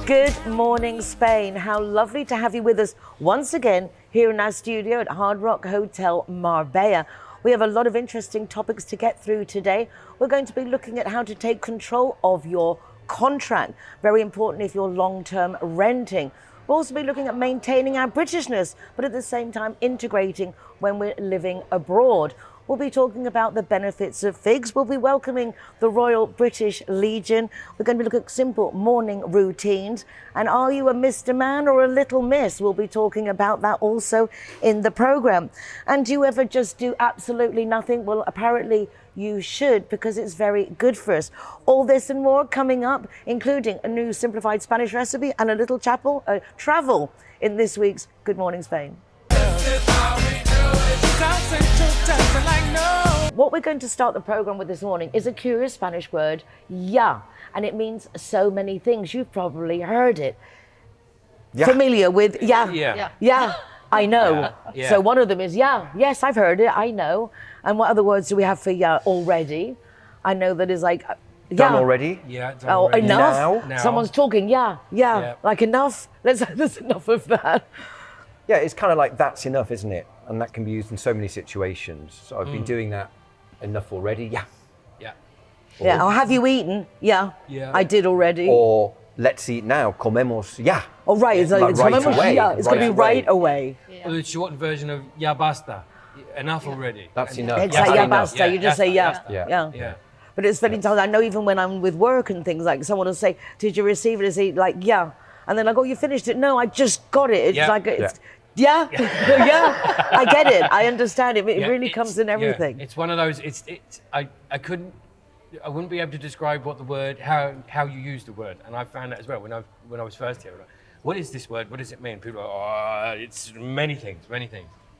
Good morning, Spain. How lovely to have you with us once again here in our studio at Hard Rock Hotel Marbella. We have a lot of interesting topics to get through today. We're going to be looking at how to take control of your contract. Very important if you're long-term renting. We'll also be looking at maintaining our Britishness, but at the same time integrating when we're living abroad. We'll be talking about the benefits of figs. We'll be welcoming the Royal British Legion. We're going to be looking at simple morning routines. And are you a Mr. Man or a little miss? We'll be talking about that also in the program. And do you ever just do absolutely nothing? Well, apparently you should, because it's very good for us. All this and more coming up, including a new simplified Spanish recipe and a little travel in this week's Good Morning Spain. What we're going to start the program with this morning is a curious Spanish word, ya, and it means so many things. You've probably heard it. Yeah. Familiar with ya? Yeah. I know. Yeah. So one of them is ya. Yes, I've heard it. I know. And what other words do we have for ya already? I know that is like done already. Yeah. Done already. Enough. Now. Someone's talking. Yeah. Like enough. There's enough of that. Yeah, it's kind of like that's enough, isn't it? And that can be used in so many situations. So I've been doing that enough already. Yeah. Or have you eaten? Yeah. I did already. Or let's eat now. Comemos ya. Oh, right. It's like right away. Yeah. It's going to be right away. Yeah. Well, the shortened version of ya basta. Enough already. That's enough. It's like ya basta. You just say yeah. But it's funny times. I know even when I'm with work and things, like someone will say, "Did you receive it?" I say like yeah. And then I go, "You finished it?" "No, I just got it." It's like it's yeah. I get it. I understand it. It really comes in everything. It's one of those. I wouldn't be able to describe what the word, how you use the word, and I found that as well when I was first here. Like, what is this word? What does it mean? People are like, it's many things.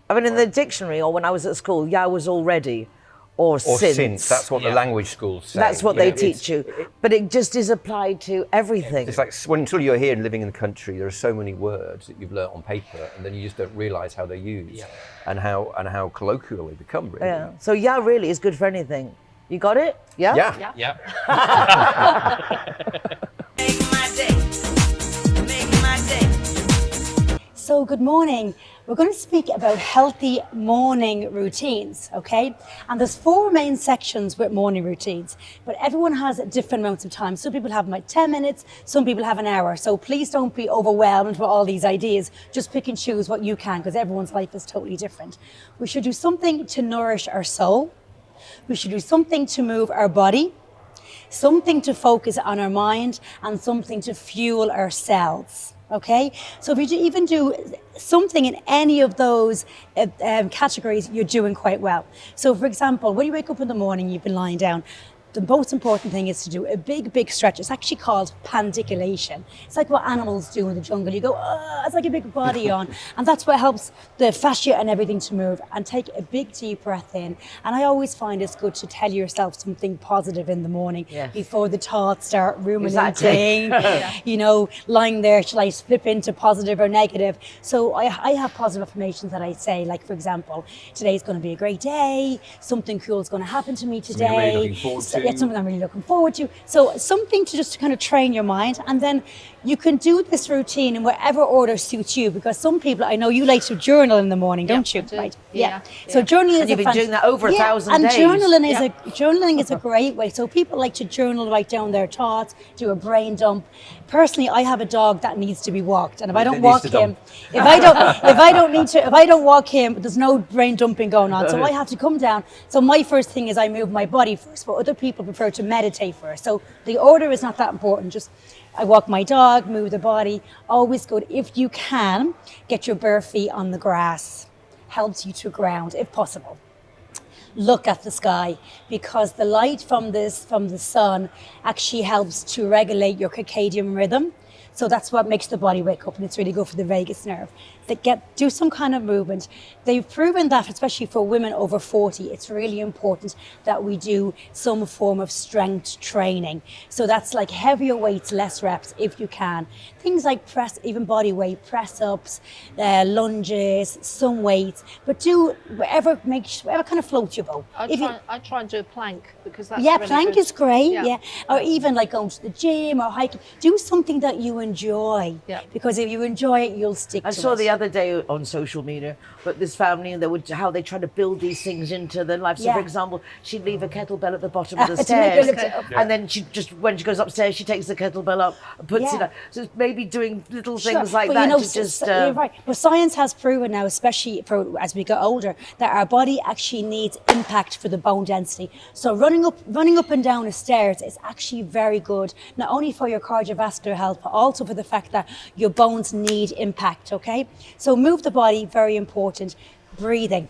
I mean, in the dictionary or when I was at school, yeah, was already. Or since. That's what the language schools say. That's what they teach you. But it just is applied to everything. It's like until you're here and living in the country, there are so many words that you've learnt on paper, and then you just don't realise how they're used and how colloquial they become, really. Yeah. So yeah, really is good for anything. You got it? Yeah? Yeah. Make my day. So good morning. We're going to speak about healthy morning routines, okay? And there's 4 main sections with morning routines, but everyone has different amounts of time. Some people have like 10 minutes, some people have an hour. So please don't be overwhelmed with all these ideas. Just pick and choose what you can, because everyone's life is totally different. We should do something to nourish our soul. We should do something to move our body, something to focus on our mind, and something to fuel our cells. Okay, so if you even do something in any of those categories, you're doing quite well. So for example, when you wake up in the morning, you've been lying down, the most important thing is to do a big stretch. It's actually called pandiculation. It's like what animals do in the jungle. You go, it's like a big body on. And that's what helps the fascia and everything to move. And take a big deep breath in. And I always find it's good to tell yourself something positive in the morning before the thoughts start ruminating. You know, lying there, shall I flip into positive or negative? So I have positive affirmations that I say, like for example, today's going to be a great day. Something cool is going to happen to me today. Something you're really looking forward to. It's something I'm really looking forward to. So something to just kind of train your mind, and then you can do this routine in whatever order suits you, because some people, I know you like to journal in the morning, don't you? I do. Right? Yeah. So journaling and is you've been doing that over 1,000 and days. Journaling is a great way. So people like to journal, write down their thoughts, do a brain dump. Personally, I have a dog that needs to be walked, and if I don't walk him, if I don't walk him, there's no brain dumping going on. So I have to come down. So my first thing is I move my body first, but other people prefer to meditate first. So the order is not that important. Just I walk my dog, move the body. Always good. If you can, get your bare feet on the grass. Helps you to ground, if possible. Look at the sky, because the light from the sun actually helps to regulate your circadian rhythm. So that's what makes the body wake up, and it's really good for the vagus nerve. do some kind of movement. They've proven that, especially for women over 40, it's really important that we do some form of strength training. So that's like heavier weights, less reps if you can. Things like even body weight, press ups, lunges, some weights, but do whatever kind of floats your boat. I try and do a plank because that's yeah, really plank good. is great. Yeah. Or even like going to the gym or hiking. Do something that you enjoy. Yeah. Because if you enjoy it, you'll stick to it. I saw the other day on social media, but this family, how they try to build these things into their life. So, for example, she'd leave a kettlebell at the bottom of the stairs, and then when she goes upstairs, she takes the kettlebell up and puts it up. So it's maybe doing little things like but that you know, to just. you're right. But science has proven now, especially as we get older, that our body actually needs impact for the bone density. So running up and down the stairs is actually very good, not only for your cardiovascular health, but also for the fact that your bones need impact. Okay, so move the body, very important. Breathing.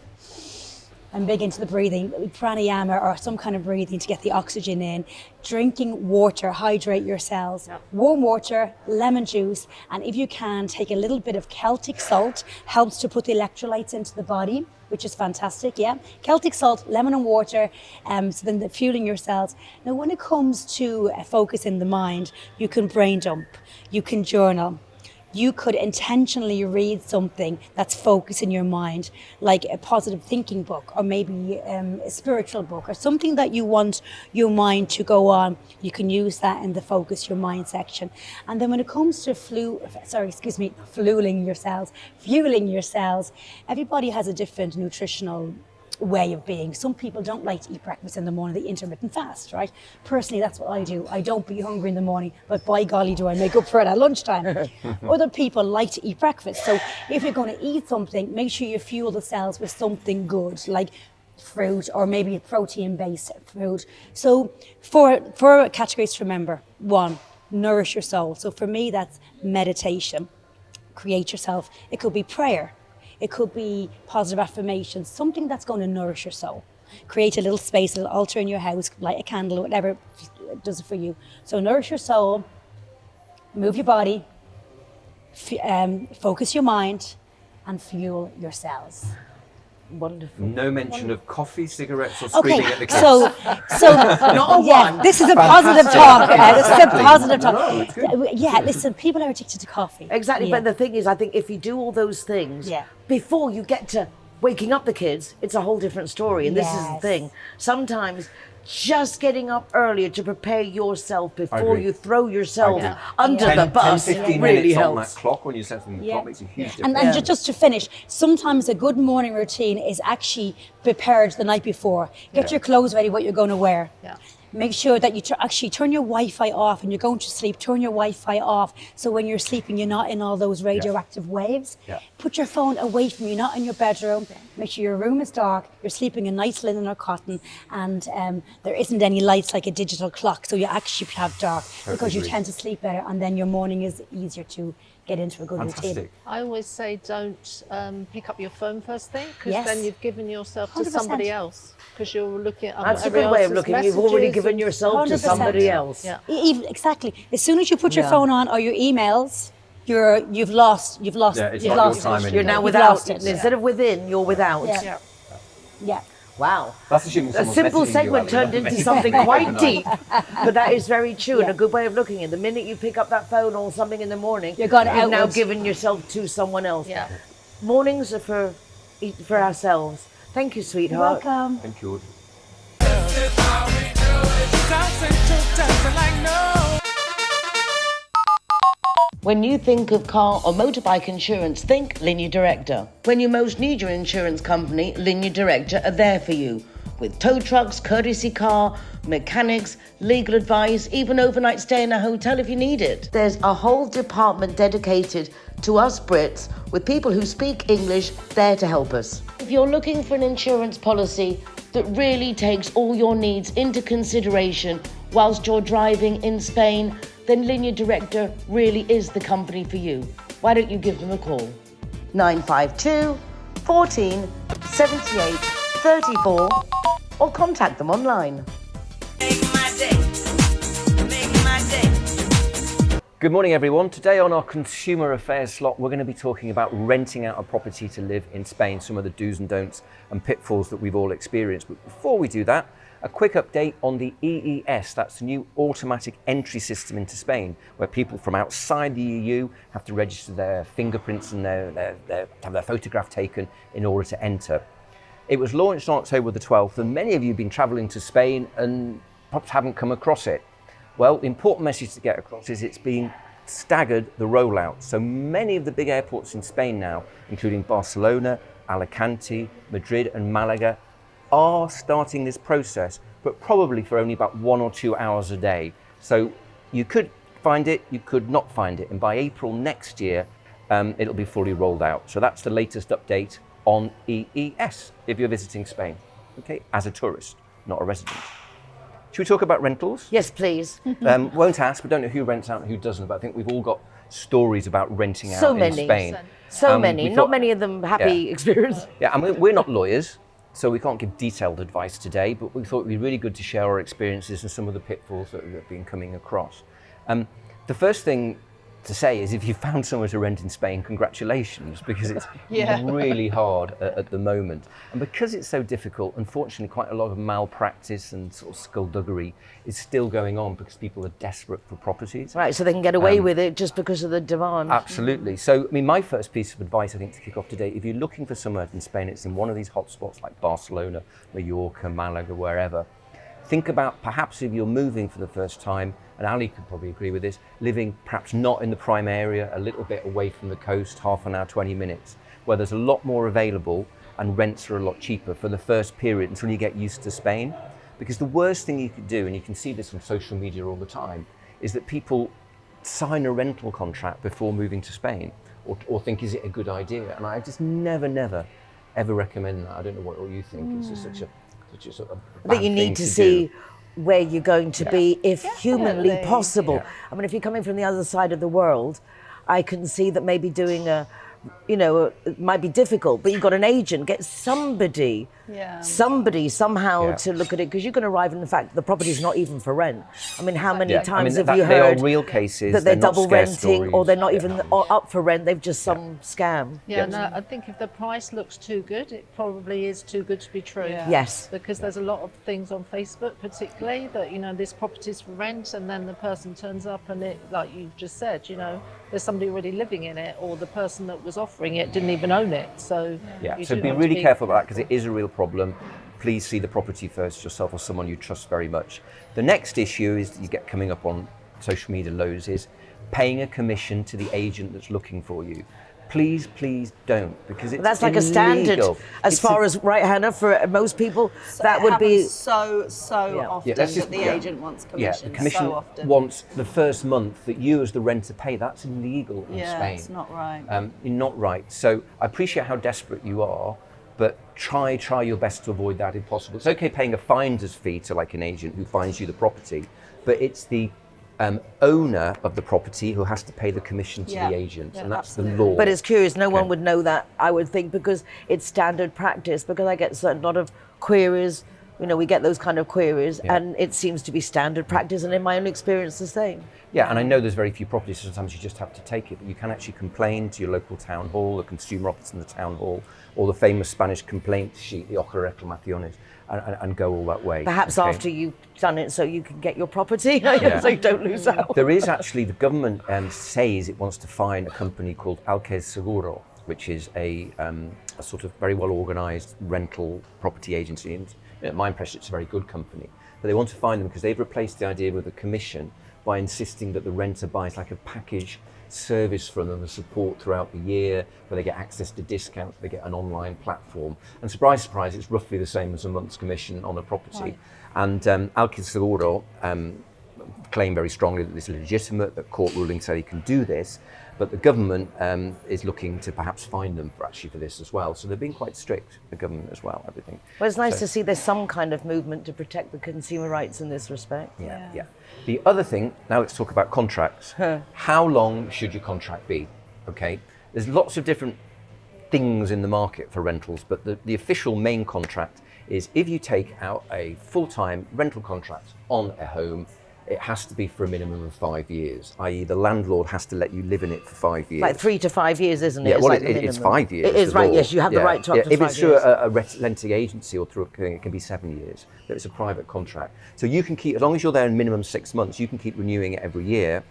I'm big into the breathing, pranayama or some kind of breathing to get the oxygen in. Drinking water, hydrate your cells. Yep. Warm water, lemon juice, and if you can, take a little bit of Celtic salt, helps to put the electrolytes into the body, which is fantastic, yeah. Celtic salt, lemon and water, so then fueling your cells. Now, when it comes to focus in the mind, you can brain dump, you can journal. You could intentionally read something that's focusing your mind, like a positive thinking book, or maybe a spiritual book, or something that you want your mind to go on. You can use that in the focus your mind section. And then when it comes to fueling your cells, everybody has a different nutritional way of being. Some people don't like to eat breakfast in the morning, they intermittent fast, right? Personally, that's what I do. I don't be hungry in the morning, but by golly do I make up for it at lunchtime. Other people like to eat breakfast. So if you're going to eat something, make sure you fuel the cells with something good, like fruit or maybe a protein-based food. So four categories to remember. 1, nourish your soul. So for me, that's meditation. Create yourself. It could be prayer. It could be positive affirmations, something that's going to nourish your soul. Create a little space, a little altar in your house, light a candle, whatever does it for you. So nourish your soul, move your body, focus your mind, and fuel your cells. Wonderful. No mention of coffee, cigarettes, or screaming at the kids. So Not a one. this is a positive talk. This is a positive talk. No, it's good. Yeah, listen, people are addicted to coffee. Exactly, Yeah. but the thing is, I think if you do all those things Yeah. before you get to waking up the kids, it's a whole different story. And this is the Yes. thing. Sometimes just getting up earlier to prepare yourself before agree. you throw yourself agree. under 10, the bus 15 really minutes on helps. that clock when you're setting the clock makes a huge difference. And just to finish, sometimes a good morning routine is actually prepared the night before. Get your clothes ready, what you're going to wear. Yeah. Make sure that you actually turn your Wi-Fi off and you're going to sleep, turn your Wi-Fi off. So when you're sleeping, you're not in all those radioactive waves. Yeah. Put your phone away from you, not in your bedroom. Make sure your room is dark, you're sleeping in nice linen or cotton, and there isn't any lights like a digital clock. So you actually have dark because you agree. tend to sleep better, and then your morning is easier to get into a good routine. Fantastic. I always say don't pick up your phone first thing because Yes. then you've given yourself to 100%. somebody else because you're looking at That's a everybody good way of else's looking. You've already messages given and- yourself to 100%. somebody else. Yeah. Exactly. As soon as you put your Yeah. phone on or your emails, you've lost. Yeah, it's you've not your lost time it. anymore. You're now You've without. lost it. Instead of within, you're without. Yeah. Yeah. Yeah. Wow. That's assuming A someone's simple messaging you, segment Ali, turned not into messaging something you. quite deep, but that is very true and Yeah. a good way of looking at it. The minute you pick up that phone or something in the morning, You're gone you've now outwards. given yourself to someone else. Yeah. Mornings are for ourselves. Thank you, You're sweetheart. welcome. Thank you. When you think of car or motorbike insurance, think Linea Directa. When you most need your insurance company, Linea Directa are there for you. With tow trucks, courtesy car, mechanics, legal advice, even overnight stay in a hotel if you need it. There's a whole department dedicated to us Brits with people who speak English there to help us. If you're looking for an insurance policy that really takes all your needs into consideration whilst you're driving in Spain, then Linea Directa really is the company for you. Why don't you give them a call? 952 14 78 34 or contact them online. Good morning, everyone. Today on our consumer affairs slot, we're going to be talking about renting out a property to live in Spain, some of the do's and don'ts and pitfalls that we've all experienced. But before we do that, a quick update on the EES. That's the new automatic entry system into Spain, where people from outside the EU have to register their fingerprints and have their photograph taken in order to enter. It was launched on October the 12th, and many of you have been travelling to Spain and perhaps haven't come across it. Well, the important message to get across is it's being staggered, the rollout. So many of the big airports in Spain now, including Barcelona, Alicante, Madrid and Malaga, are starting this process, but probably for only about 1 or 2 hours a day. So you could find it, you could not find it. And by April next year, it'll be fully rolled out. So that's the latest update on EES if you're visiting Spain, okay, as a tourist, not a resident. Should we talk about rentals? Yes, please. Won't ask, we don't know who rents out and who doesn't, but I think we've all got stories about renting out So in many. Spain. So many, we not thought- many of them happy experience. Yeah, I mean, we're not lawyers, so we can't give detailed advice today, but we thought it'd be really good to share our experiences and some of the pitfalls that we've been coming across. The first thing to say is if you found somewhere to rent in Spain, congratulations, because it's really hard at the moment. And because it's so difficult, unfortunately, quite a lot of malpractice and sort of skullduggery is still going on because people are desperate for properties. Right, so they can get away with it just because of the demand. Absolutely. So, I mean, my first piece of advice, I think, to kick off today, if you're looking for somewhere in Spain, it's in one of these hotspots like Barcelona, Mallorca, Malaga, wherever. Think about perhaps if you're moving for the first time, and Ali could probably agree with this, living perhaps not in the prime area, a little bit away from the coast, half an hour, 20 minutes, where there's a lot more available and rents are a lot cheaper for the first period until you get used to Spain. Because the worst thing you could do, and you can see this on social media all the time, is that people sign a rental contract before moving to Spain or think, is it a good idea? And I just never, ever recommend that. I don't know what you think. It's just such a sort of I think you bad need thing to do. see where you're going to be if humanly Definitely. possible. Yeah. I mean, if you're coming from the other side of the world, I can see that maybe doing it might be difficult, but you've got an agent, get somebody somehow Yeah. to look at it, because you can arrive and in fact the property's not even for rent. I mean, how many times have that- you they are heard real cases, that they're not double scare renting or stories. they're not even Yeah. up for rent, they've just some scam. Yeah, no, I think if the price looks too good, it probably is too good to be true. Yes. Because there's a lot of things on Facebook, particularly, that, this property's for rent, and then the person turns up and it, like you've just said, there's somebody already living in it, or the person that was offering it didn't even own it. So Yeah, you so do be have to really careful about that because it is a real problem. Please see the property first yourself or someone you trust very much. The next issue is that you get coming up on social media loads is paying a commission to the agent that's looking for you. Please don't, because it's That's like a standard illegal. as far as, right, Hannah, for most people, that would be... so Yeah. often Yeah, that's just- that the yeah. agent wants Yeah, commission. the commission so often. wants the first month that you as the renter pay. That's illegal in Yeah, Spain. it's not right. You're not right. So I appreciate how desperate you are, but try your best to avoid that if possible. It's okay paying a finder's fee to like an agent who finds you the property, but it's the owner of the property who has to pay the commission to Yeah. the agent, Yeah, and that's absolutely. the law. But it's curious, no one Okay. would know that, I would think, because it's standard practice, because I get a lot of queries, we get those kind of queries, Yeah. and it seems to be standard practice, and in my own experience, the same. Yeah, and I know there's very few properties, so sometimes you just have to take it, but you can actually complain to your local town hall, the consumer office in the town hall, or the famous Spanish complaint sheet, the Oca Reclamaciones, and go all that way. Perhaps okay? after you've done it so you can get your property, so you don't lose out. There is actually, the government says it wants to fine a company called Alques Seguro, which is a sort of very well organised rental property agency. And my impression, it's a very good company. But they want to fine them because they've replaced the idea with a commission by insisting that the renter buys like a package service from them, the support throughout the year, where they get access to discounts, they get an online platform. And surprise, it's roughly the same as a month's commission on a property. Right. And Alques Seguro claim very strongly that this is legitimate, that court rulings say they can do this, but the government is looking to perhaps fine them for this as well. So they're being quite strict, the government as well, everything. Well, it's nice to see there's some kind of movement to protect the consumer rights in this respect. Yeah. The other thing, now let's talk about contracts. How long should your contract be? Okay, there's lots of different things in the market for rentals, but the official main contract is if you take out a full-time rental contract on a home, it has to be for a minimum of 5 years, i.e. the landlord has to let you live in it for 5 years. Like 3 to 5 years, isn't it? Yeah, It's well, like the it's minimum. 5 years. It is the right, law. yes, you have the right to up to if 5 it's through years. a renting agency or through a thing, it can be 7 years, but it's a private contract. So you can keep, as long as you're there in minimum 6 months, you can keep renewing it every year,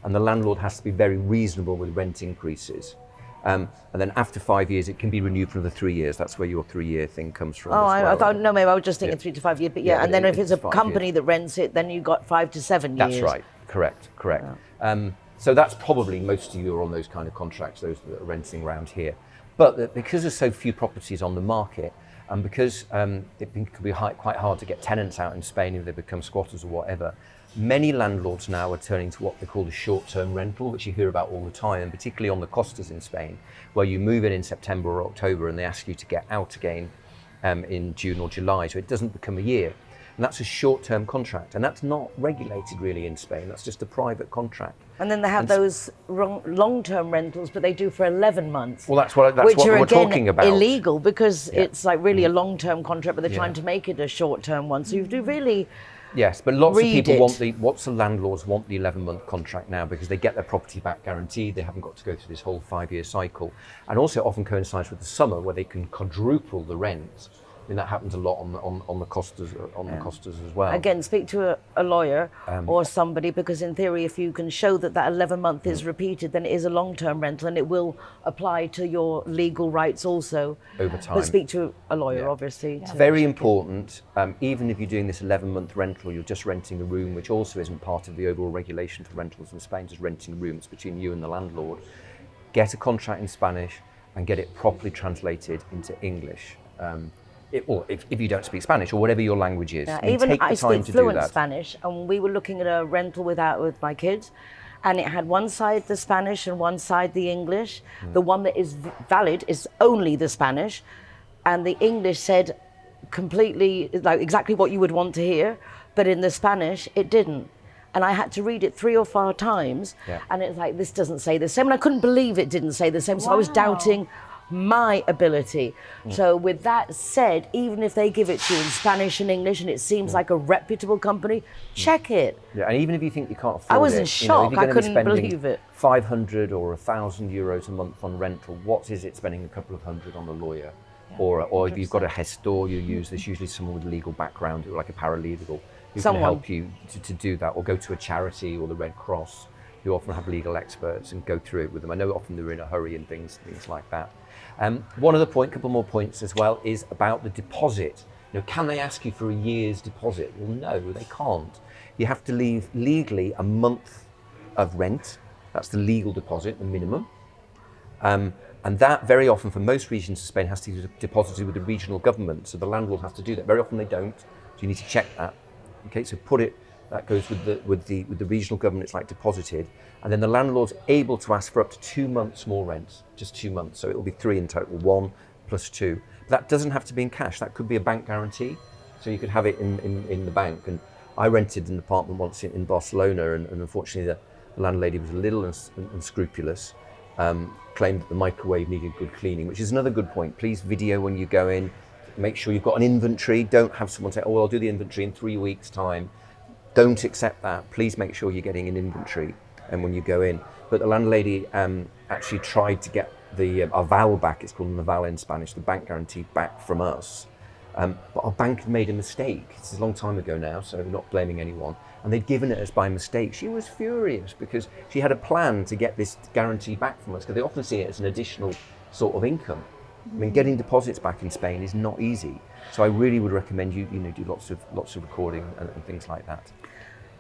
and the landlord has to be very reasonable with rent increases. And then after 5 years, it can be renewed for another 3 years. That's where your 3-year thing comes from. Oh, as well. I thought, no, maybe I was just thinking 3 to 5 years, but yeah, Yeah, and but then if it's a 5 company years. that rents it, then you got 5 to 7 years. That's right, correct. So that's probably most of you are on those kind of contracts, those that are renting around here. But because there's so few properties on the market, and because it can be quite hard to get tenants out in Spain if they become squatters or whatever, many landlords now are turning to what they call the short-term rental, which you hear about all the time, and particularly on the costas in Spain, where you move in September or October and they ask you to get out again in June or July, so it doesn't become a year. And that's a short-term contract, and that's not regulated really in Spain. That's just a private contract. And then they have those long-term rentals, but they do for 11 months. Well, that's what which are we're again talking about. Illegal because it's like really a long-term contract, but they're trying to make it a short-term one. So you do really. Yes, but lots of people read lots of landlords want the 11-month contract now because they get their property back guaranteed. They haven't got to go through this whole 5-year cycle, and also it often coincides with the summer where they can quadruple the rent. I mean, that happens a lot on the costas as well. Again, speak to a lawyer or somebody, because in theory, if you can show that 11-month is repeated, then it is a long-term rental and it will apply to your legal rights also. Over time. But speak to a lawyer, obviously. to Very check it. important, even if you're doing this 11-month rental, you're just renting a room, which also isn't part of the overall regulation for rentals in Spain, just renting rooms between you and the landlord. Get a contract in Spanish and get it properly translated into English. If you don't speak Spanish or whatever your language is. Yeah, you even take the I time speak to fluent do that. Spanish, and we were looking at a rental with my kids, and it had one side the Spanish and one side the English. The one that is valid is only the Spanish, and the English said completely, like exactly what you would want to hear, but in the Spanish it didn't. And I had to read it 3 or 4 times, and it's like, this doesn't say the same, and I couldn't believe it didn't say the same, so I was doubting my ability. So with that said, even if they give it to you in Spanish and English and it seems like a reputable company, check it. Yeah, and even if you think you can't afford it, I was in shock. if you're I gonna be couldn't spending believe it. 500 or 1,000 euros a month on rental, what is it spending a couple of hundred on a lawyer? Or if you've got a gestor you use, there's usually someone with a legal background, like a paralegal, who can help you to do that, or go to a charity or the Red Cross, who often have legal experts, and go through it with them. I know often they're in a hurry and things like that. One other point, couple more points as well, is about the deposit. Can they ask you for a year's deposit? Well, no, they can't. You have to leave legally a month of rent. That's the legal deposit, the minimum. And that very often, for most regions of Spain, has to be deposited with the regional government. So the landlord has to do that. Very often they don't. So you need to check that. Okay, so that goes with the regional government. It's like deposited, and then the landlord's able to ask for up to 2 months more rent, just 2 months. So it'll be 3 in total, 1 plus 2. But that doesn't have to be in cash. That could be a bank guarantee. So you could have it in the bank. And I rented an apartment once in Barcelona, and unfortunately the landlady was a little unscrupulous. Claimed that the microwave needed good cleaning, which is another good point. Please video when you go in. Make sure you've got an inventory. Don't have someone say, oh, well, I'll do the inventory in 3 weeks' time. Don't accept that. Please make sure you're getting an inventory and when you go in. But the landlady actually tried to get the aval back. It's called an aval in Spanish, the bank guarantee back from us. But our bank had made a mistake. It's a long time ago now, so I'm not blaming anyone. And they'd given it us by mistake. She was furious because she had a plan to get this guarantee back from us, because they often see it as an additional sort of income. I mean, getting deposits back in Spain is not easy. So I really would recommend you do lots of recording and things like that.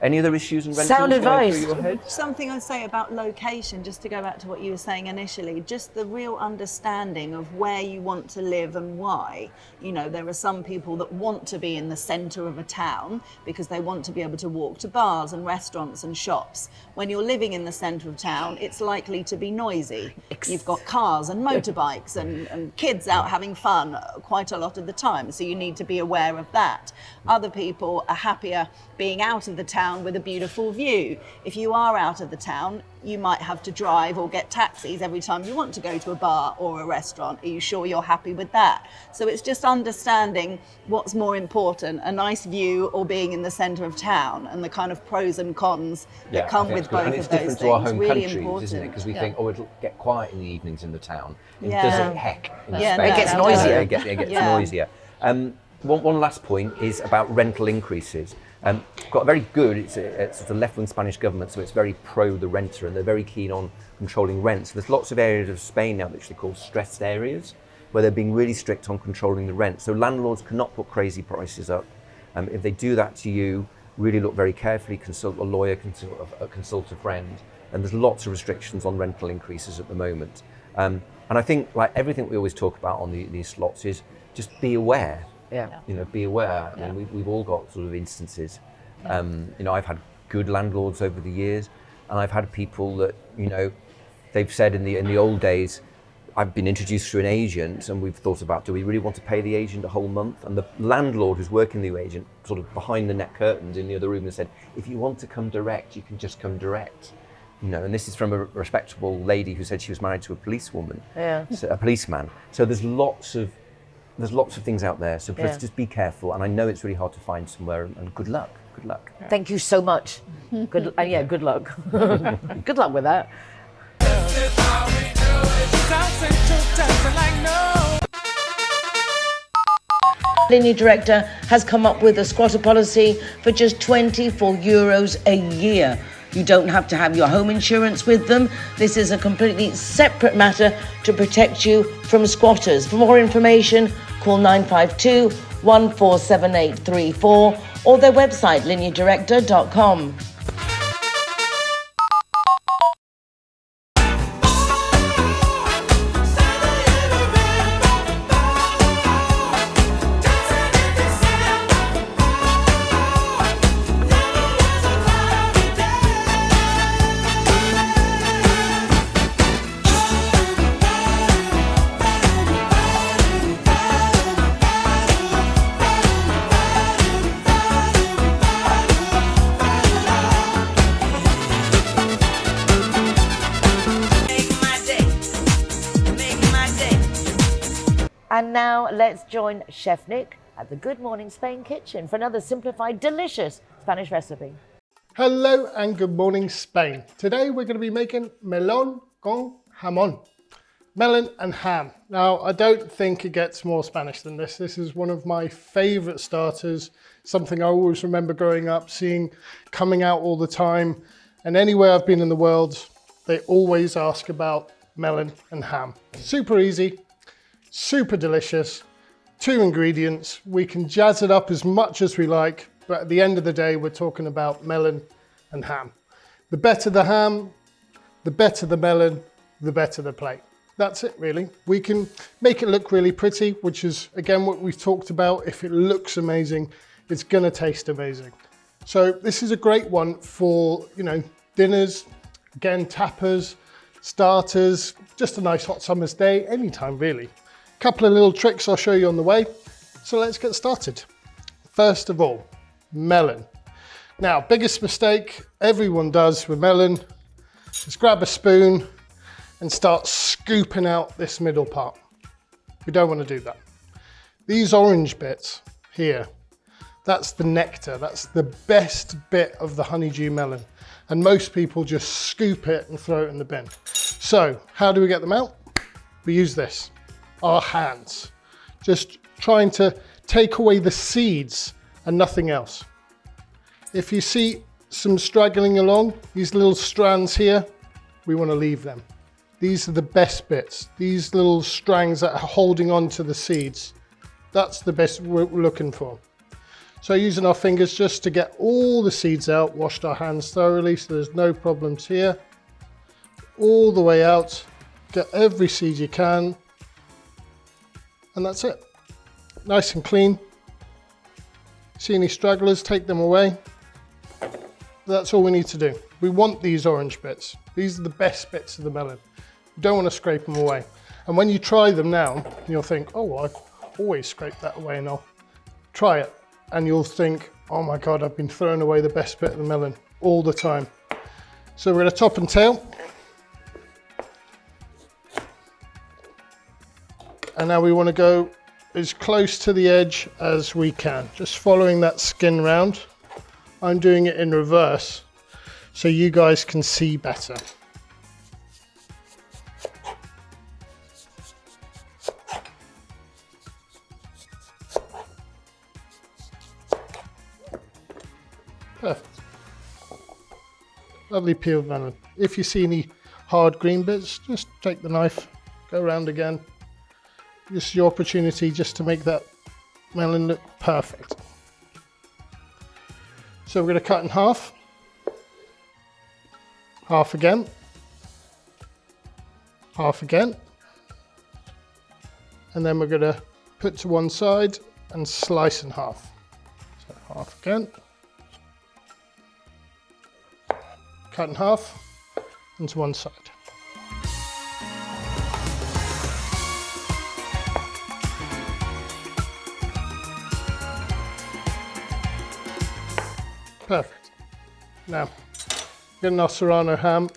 Any other issues and rentals? Sound advice. Through your head? Something I'd say about location, just to go back to what you were saying initially, just the real understanding of where you want to live and why. There are some people that want to be in the centre of a town because they want to be able to walk to bars and restaurants and shops. When you're living in the centre of town, it's likely to be noisy. You've got cars and motorbikes and kids out having fun quite a lot of the time, so you need to be aware of that. Other people are happier being out of the town town with a beautiful view. If you are out of the town, you might have to drive or get taxis every time you want to go to a bar or a restaurant. Are you sure you're happy with that? So it's just understanding what's more important, a nice view or being in the centre of town, and the kind of pros and cons that come with both and of it's those different things. to our home Really countries, important. isn't it? Because we think, oh, it'll get quiet in the evenings in the town. It Yeah. doesn't, heck, in Yeah, Spain. no, It gets noisier. It gets Yeah. noisier. One last point is about rental increases. Got very good, it's a left-wing Spanish government, so it's very pro the renter, and they're very keen on controlling rents. There's lots of areas of Spain now that actually called stressed areas, where they're being really strict on controlling the rent. So landlords cannot put crazy prices up. If they do that to you, really look very carefully, consult a lawyer, consult a friend. And there's lots of restrictions on rental increases at the moment. And I think, like everything we always talk about on these slots, is just be aware. Yeah. You know, be aware. I mean, we've all got sort of instances. You know, I've had good landlords over the years, and I've had people that, you know, they've said in the old days, I've been introduced to an agent, and we've thought about, do we really want to pay the agent a whole month? And the landlord who's working the agent, sort of behind the net curtains in the other room, and said, if you want to come direct, you can just come direct. You know, and this is from a respectable lady who said she was married to a policewoman, a policeman. So there's lots of things out there. So let's just be careful. And I know it's really hard to find somewhere. And good luck. Good luck. Thank you so much. Good, yeah, good luck. Good luck with that. Linea Directa has come up with a squatter policy for just €24 a year. You don't have to have your home insurance with them. This is a completely separate matter to protect you from squatters. For more information, call 952 147834 or their website, Minute.Directa.com. And now let's join Chef Nick at the Good Morning Spain kitchen for another simplified, delicious Spanish recipe. Hello and good morning, Spain. Today we're going to be making melón con jamón. Melon and ham. Now, I don't think it gets more Spanish than this. This is one of my favorite starters, something I always remember growing up, seeing coming out all the time. And anywhere I've been in the world, they always ask about melon and ham. Super easy. Super delicious, 2 ingredients. We can jazz it up as much as we like, but at the end of the day, we're talking about melon and ham. The better the ham, the better the melon, the better the plate. That's it really. We can make it look really pretty, which is again what we've talked about. If it looks amazing, it's gonna taste amazing. So this is a great one for, you know, dinners, again, tapas, starters, just a nice hot summer's day, anytime really. Couple of little tricks I'll show you on the way. So let's get started. First of all, melon. Now, biggest mistake everyone does with melon is grab a spoon and start scooping out this middle part. We don't want to do that. These orange bits here, that's the nectar. That's the best bit of the honeydew melon. And most people just scoop it and throw it in the bin. So how do we get them out? We use this. Our hands, just trying to take away the seeds and nothing else. If you see some straggling along, these little strands here, we want to leave them. These are the best bits. These little strands that are holding on to the seeds, that's the best we're looking for. So using our fingers just to get all the seeds out, washed our hands thoroughly so there's no problems here. All the way out, get every seed you can. And that's it. Nice and clean. See any stragglers, take them away. That's all we need to do. We want these orange bits. These are the best bits of the melon. You don't want to scrape them away. And when you try them now, you'll think, oh, well, I always scrape that away, and I'll try it. And you'll think, Oh my God, I've been throwing away the best bit of the melon all the time. So we're going to top and tail. And now we want to go as close to the edge as we can, just following that skin round. I'm doing it in reverse so you guys can see better. Perfect. Lovely peeled melon. If you see any hard green bits, just take the knife, go around again. This is your opportunity just to make that melon look perfect. So we're going to cut in half, half again, half again, and then we're going to put to one side and slice in half. So half again, cut in half, and to one side. Perfect. Now, getting our Serrano ham.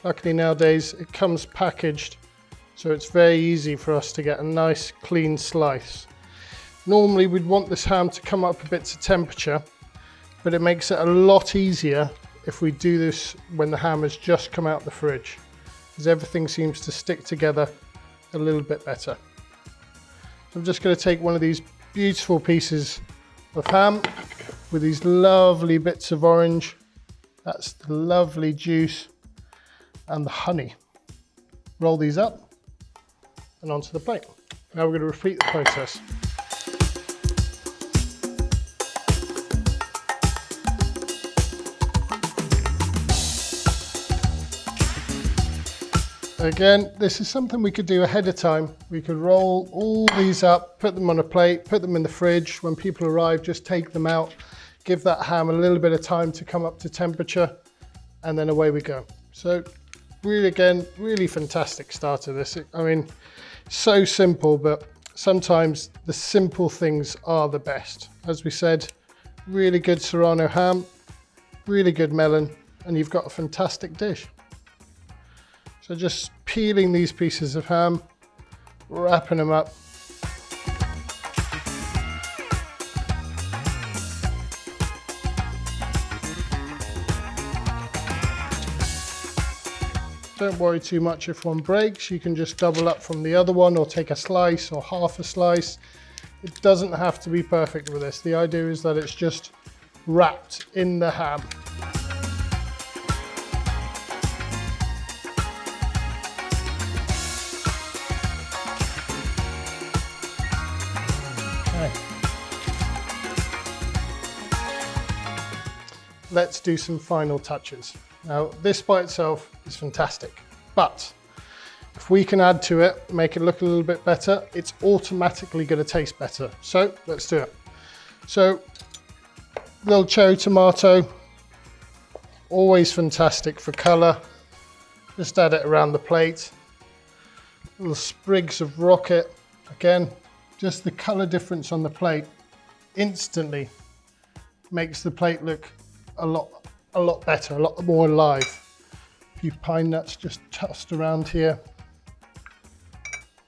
Luckily nowadays it comes packaged, so it's very easy for us to get a nice clean slice. Normally we'd want this ham to come up a bit to temperature, but it makes it a lot easier if we do this when the ham has just come out the fridge, because everything seems to stick together a little bit better. So I'm just going to take one of these beautiful pieces of ham with these lovely bits of orange. That's the lovely juice and the honey. Roll these up and onto the plate. Now we're going to repeat the process. Again, this is something we could do ahead of time. We could roll all these up, put them on a plate, put them in the fridge. When people arrive, just take them out, give that ham a little bit of time to come up to temperature, and then away we go. So really, again, really fantastic start to this. I mean, so simple, but sometimes the simple things are the best. As we said, really good Serrano ham, really good melon, and you've got a fantastic dish. So just peeling these pieces of ham, wrapping them up. Don't worry too much if one breaks. You can just double up from the other one or take a slice or half a slice. It doesn't have to be perfect with this. The idea is that it's just wrapped in the ham. Let's do some final touches. Now, this by itself is fantastic, but if we can add to it, make it look a little bit better, it's automatically going to taste better. So let's do it. So, little cherry tomato, always fantastic for colour. Just add it around the plate. Little sprigs of rocket. Again, just the colour difference on the plate instantly makes the plate look a lot better, a lot more alive. A few pine nuts just tossed around here.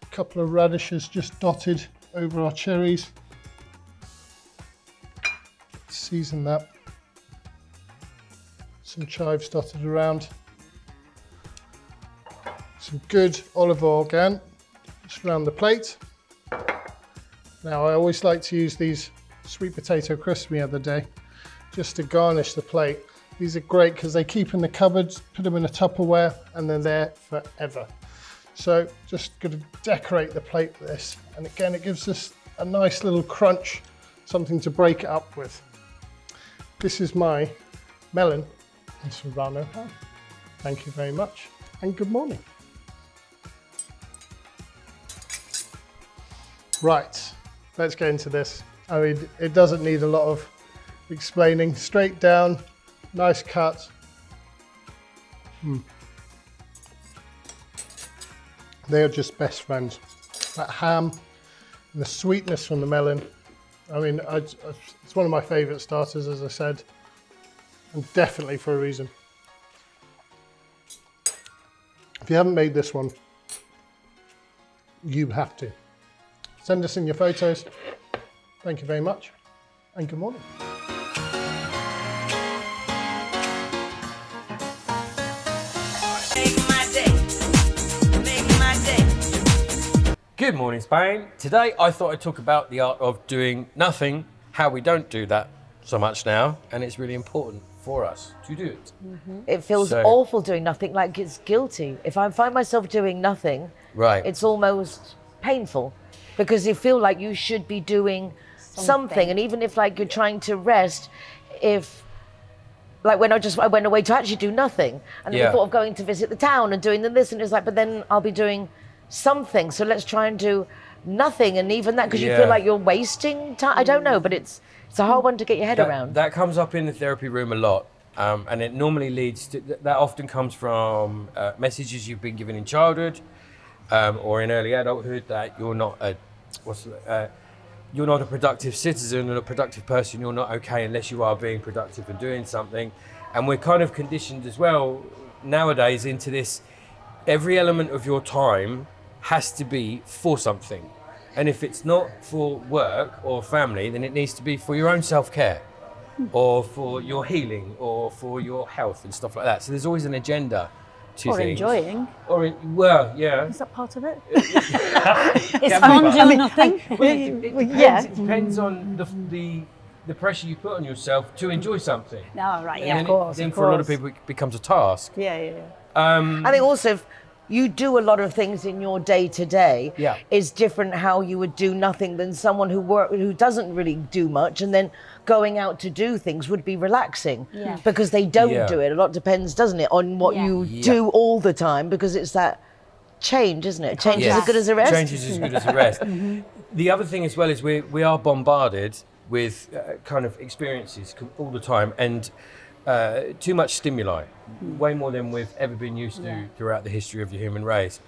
A couple of radishes just dotted over our cherries. Season that. Some chives dotted around. Some good olive oil again, just around the plate. Now I always like to use these sweet potato crisps the other day, just to garnish the plate. These are great because they keep in the cupboards, put them in a Tupperware, and they're there forever. So just going to decorate the plate with this. And again, it gives us a nice little crunch, something to break it up with. This is my melon and Serrano ham. Thank you very much, and good morning. Right, let's get into this. I mean, it doesn't need a lot of explaining. Straight down, nice cut. They are just best friends. That ham and the sweetness from the melon I mean, it's one of my favourite starters, as I said, and definitely for a reason. If you haven't made this one, you have to. Send us in your photos. Thank you very much, and good morning. Good morning, Spain. Today I thought I'd talk about the art of doing nothing, how we don't do that so much now, and it's really important for us to do it. It feels awful doing nothing, like it's guilty. If I find myself doing nothing, Right. it's almost painful because you feel like you should be doing something. And even if like you're trying to rest, like when I went away to actually do nothing, and then I thought of going to visit the town and doing this, and it's like, but then I'll be doing something. So let's try and do nothing, and even that because you feel like you're wasting time. I don't know, but it's a hard one to get your head around. That comes up in the therapy room a lot, and it normally leads to that. Often comes from messages you've been given in childhood or in early adulthood that you're not you're not a productive citizen and a productive person. You're not okay unless you are being productive and doing something. And we're kind of conditioned as well nowadays into this. Every element of your time has to be for something. And if it's not for work or family, then it needs to be for your own self-care or for your healing or for your health and stuff like that. So there's always an agenda to Or things. enjoying. Yeah. Is that part of it? It's fun doing nothing. It depends on the pressure you put on yourself to enjoy something. No, right, And yeah, then of course. Then for a lot of people, it becomes a task. Yeah. I think also if you do a lot of things in your day to day, Yeah. it's different how you would do nothing than someone who doesn't really do much, and then going out to do things would be relaxing because they don't do it. A lot depends, doesn't it, on what you do all the time, because it's that change, isn't it? Change is as good as a rest. Change is as good as a rest. The other thing as well is we are bombarded with kind of experiences all the time, and too much stimuli, way more than we've ever been used to throughout the history of the human race.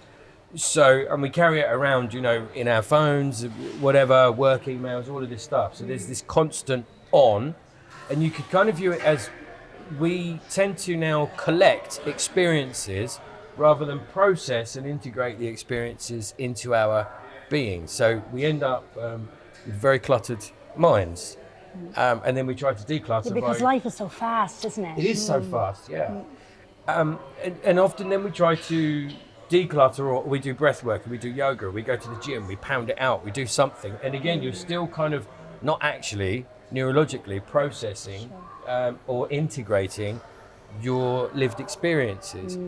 So, and we carry it around, in our phones, whatever, work emails, all of this stuff. So there's this constant on, and you could kind of view it as we tend to now collect experiences rather than process and integrate the experiences into our being. So we end up with very cluttered minds. And then we try to declutter. Because life is so fast, isn't it? It is so fast, yeah. And often then we try to declutter, or we do breath work, and we do yoga, we go to the gym, we pound it out, we do something. And again, you're still kind of not actually neurologically processing or integrating your lived experiences.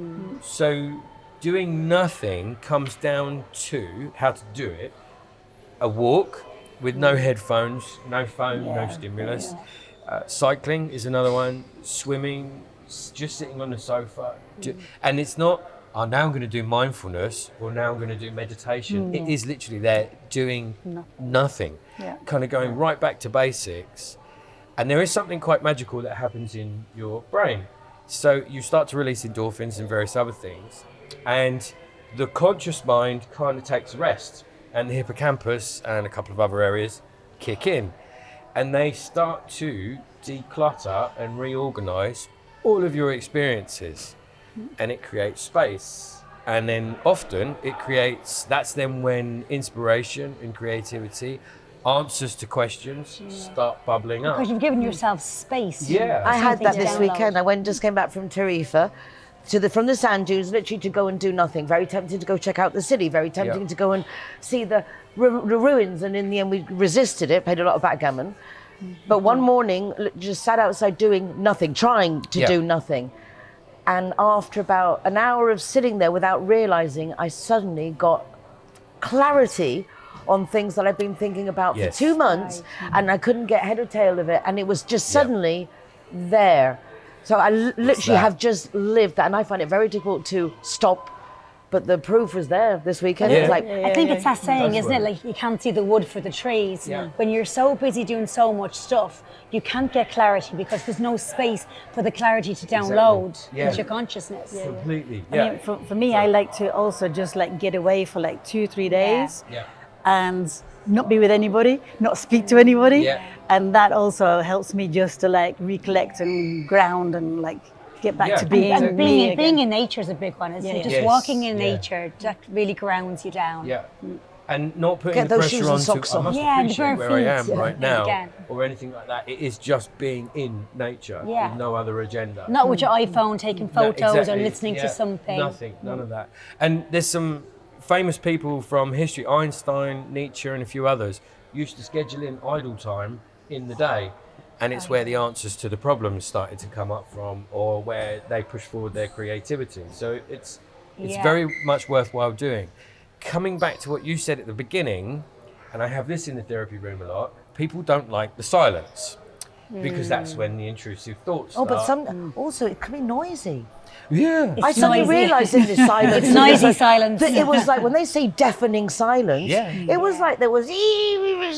So doing nothing comes down to how to do it. A walk with no headphones, no phone, no stimulus. Cycling is another one. Swimming, just sitting on the sofa. And it's not, now I'm going to do mindfulness, or now I'm going to do meditation. It is literally there doing nothing. Kind of going right back to basics. And there is something quite magical that happens in your brain. So you start to release endorphins and various other things. And the conscious mind kind of takes rest. And the hippocampus and a couple of other areas kick in, and they start to declutter and reorganize all of your experiences, and it creates space. And then often that's then when inspiration and creativity, answers to questions start bubbling up. Because you've given yourself space. Yeah. I had that this download. weekend. I just came back from Tarifa from the sand dunes, literally to go and do nothing. Very tempted to go check out the city, very tempting to go and see the ruins, and in the end we resisted it, played a lot of backgammon. But one morning, just sat outside doing nothing, trying to do nothing. And after about an hour of sitting there without realizing, I suddenly got clarity on things that I've been thinking about for 2 months, and I couldn't get head or tail of it, and it was just suddenly there. So I literally have just lived that, and I find it very difficult to stop. But the proof was there this weekend. It was like, I think it's that saying, isn't it? Like, you can't see the wood for the trees. Yeah. When you're so busy doing so much stuff, you can't get clarity because there's no space for the clarity to download into your consciousness. Completely. I mean, for me, I like to also just like get away for like 2-3 days. and not be with anybody, not speak to anybody. Yeah. And that also helps me just to like recollect and ground and like get back to being exactly. me Being again. in nature is a big one, isn't it? Just Yes, walking in yeah. nature, that really grounds you down. Yeah. And not putting Get the those pressure shoes on and to socks I on. must Yeah, and appreciate bare where I am feet. right now Again. or anything like that. It is just being in nature Yeah. with no other agenda. Not with your iPhone taking No, photos or exactly. listening Yeah, to something. Nothing, none of that. And there's some famous people from history, Einstein, Nietzsche, and a few others, used to schedule in idle time in the day. And it's where the answers to the problems started to come up from, or where they push forward their creativity. So it's Yeah. very much worthwhile doing. Coming back to what you said at the beginning, and I have this in the therapy room a lot, people don't like the silence because that's when the intrusive thoughts Oh, but start. also it can be noisy. Yeah. I suddenly noisy. realised in this silence. It's noisy silence. That it was like when they say deafening silence, Yeah. it was like there was